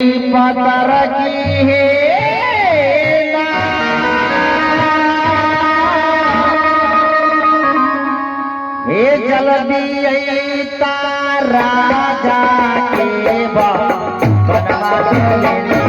पतर की है हे जल्दी तारा जाके बनवा लेने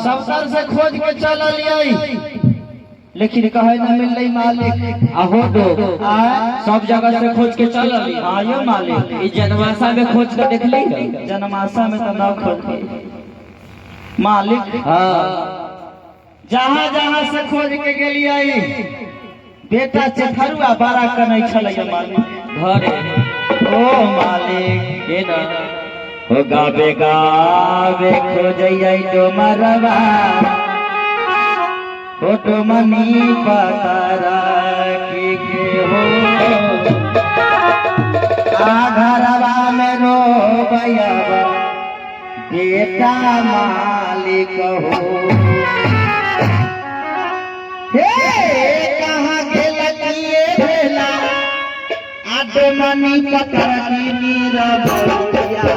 सबसर से खोज के चल लिया लेकिन कहे न मिल रही मालिक आहो दो सब जगह से खोज के चल रही। हाँ यो मालिक इस जनमाशा में खोज कर देख ली। जनमाशा में तो न खोज मालिक जहाँ जहाँ से खोज के गेलिए बेटा चेथरुआ बड़ा कनै छलै मालिक घरे ओ मालिक के न हो गावे गावे खोजै तो मरवा फोटो मनी पतरा की के हो घरवा में रो बयवा बेटा मालिक हो कहाँ गेलिए भेला आदमनी पतर की नीरवैया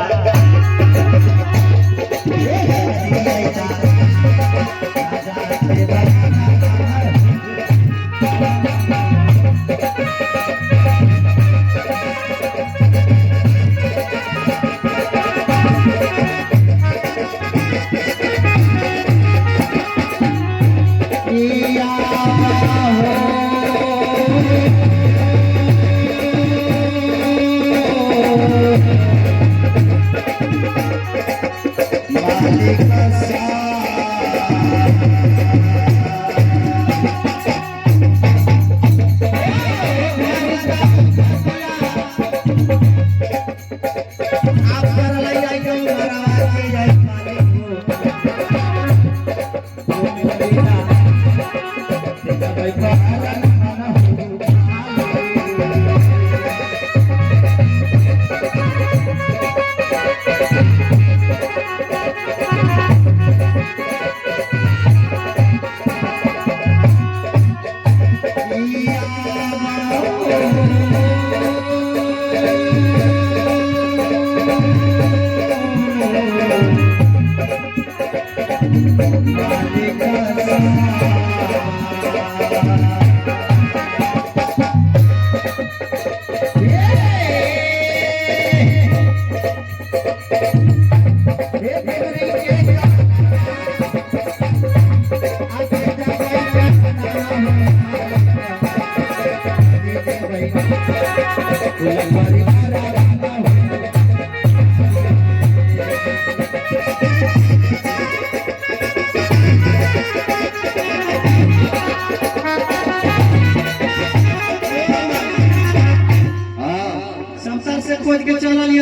संसार से खोज के चलल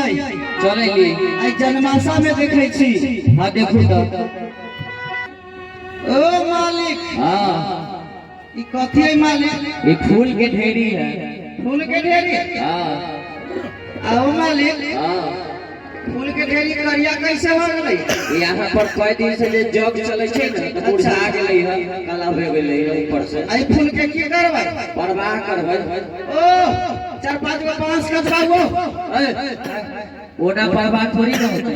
चलेली आई जनमाशा में देखे छी। हाँ देखू तो ओ मालिक हाँ ई कथी है मालिक? ये फूल के ढेरी है। फूल के ढेरी? हाँ आओ मालिक, हाँ फूल के ढेरी करिया कैसे हो गई? यहाँ पर कई दिन से जे जग चले छे ना तो बुढ़ा गेलै है, काला हो गेलै है ऊपर से। आई फूल के की करबै? परवाह करबै। ओ 4-5 गो बांस कटवाओ। ओना परवाह थोड़ी न होते,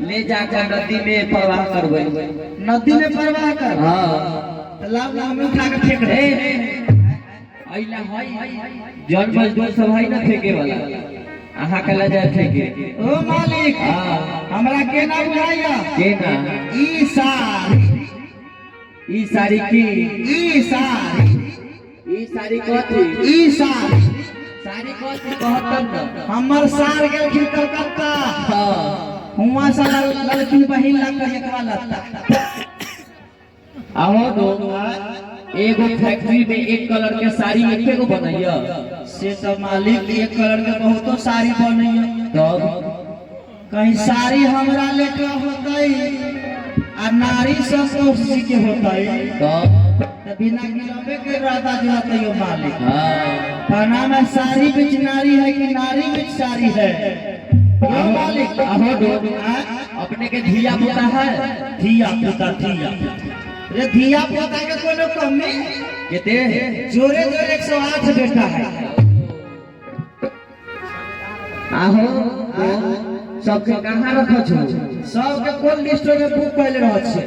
ले जाकर नदी में परवाह करबै। नदी में परवाह कर? हाँ लाव लाव में उठा के फेंक दे। आइला हई जन मजदूर सब हई ना फेंके वाला, अहाँ कला जाए फेंके। ओ मालिक हाँ हमरा केना बुझाइया? केना ई साड़ी, ई साड़ी की ई साड़ी, ई साड़ी कथी? ई साड़ी साड़ी कथी कहतन न? हमर सार गेलखिन कलकत्ता। हाँ हुआ सा लड़किन बहिन ला कर एकवा लत्ता। आहो दो एगो फैक्ट्री में एक कलर के साड़ी एके गो बनैया से सब मालिक एक कलर के बहुतो साड़ी बनैया। तब कहीं साड़ी हमरा लेके होतई आ नारी सब तो उसी के होतई तब त बिना गिरवे के रहता जो होतई मालिक। हाँ खाना में साड़ी बिच नारी है कि नारी बिच साड़ी है? यो मालिक आहो दो अपने के धिया पुता है? धिया पुता धिया रे धिया पुता के कोनो कमी? केते जोरे जोरे 108 बेटा है। आहो दो सबके कहाँ रखो छो? सबके कोल्ड स्टोर में बुक कैले रह छै।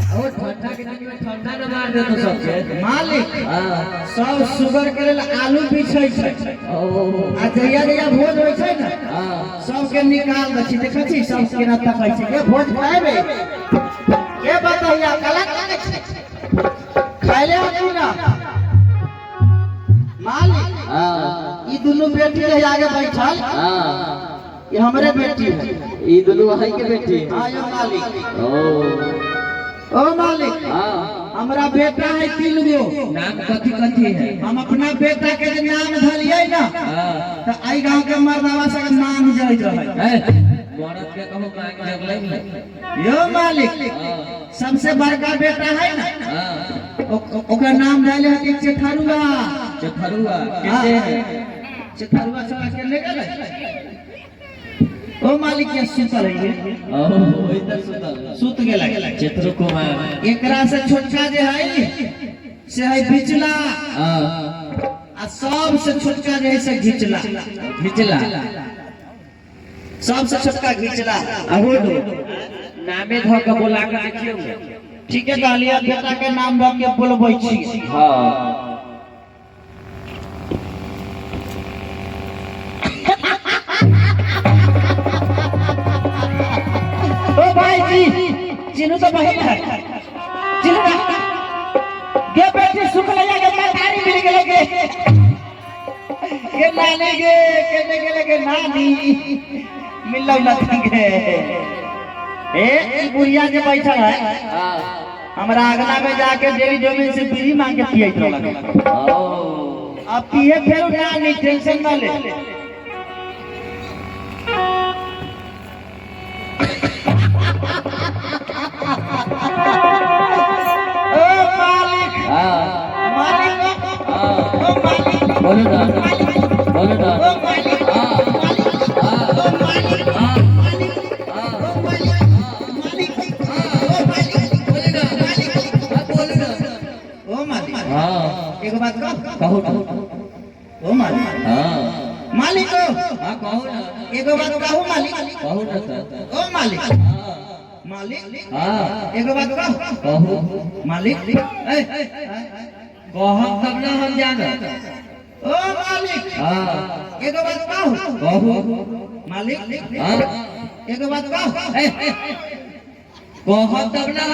और ठंडा के दिन में ठंडा न मार दे तो सबके मालिक हाँ सब शुगर के लेल आलू बिछै छै ओ आ जहिया जहिया भोज होइ छै ना हाँ सबके निकाल दै छी। देखै छी सब केना तकै छै के भोज खाएबे के बताइया कला लागे छै खाइले हो कि ना? मालिक हाँ ई दुनु बेटी रहे आगे बैठल, हाँ ये हमरे बेटी है। ई दुनु भाई के बेटी हाँ यो मालिक। ओ ओ मालिक हाँ हमरा बेटा है 3 गो। नाम कथी कथी है? हम अपना बेटा के जे नाम धलियै ना हाँ त आई गांव के मर्दावा से मांग जाइत रहे। औरत के कहो मांग जगलै नहीं। यो मालिक हाँ सबसे बड़का बेटा है ना हाँ ओकर नाम धले है चेथरुआ। चथरुआ केते है? चेथरुआ चला के ले गेलै। ओ मालिक के सुतल है ओ ओइ त सुतल सुत गेलै। चित्र कुमार एकरा से छोटका जे है से है बिचला हाँ आ सबसे छोटका जे है से घिचला। घिचला सबसे छोटका घिचला। आहो दो नामे ध के बोला के देखियो। ठीक है कहलिए बेटा के नाम रख के बोलबै छी। हाँ ओ भाई जी चिन्हू तो बहिन है चिन्हू ना गे बेटी शुक्लैया के मतारी मिल गेले के नानी गे केने गेले के नानी मिलौ लथन गे। ई बुढ़िया जे बैठल है हमरा अगला में जाके देवी जमीन से बीड़ी मांग के पियत रहल। अब पिए फेर ना नहीं टेंशन ना ले। ओ मालिक मालिक ओ मालिक बोलो ना बोलो ना ओ मालिक हाँ एक बात कहो ओ मालिक हाँ मालिक हाँ कहो ना एगो बात कहू मालिक कहो ना सर ओ मालिक मालिक हाँ एगो बात कहो मालिक कहब तब ना हम जाना ओ मालिक हाँ एगो बात कहू कहो मालिक हाँ एगो बात कहू कहब तब ना हम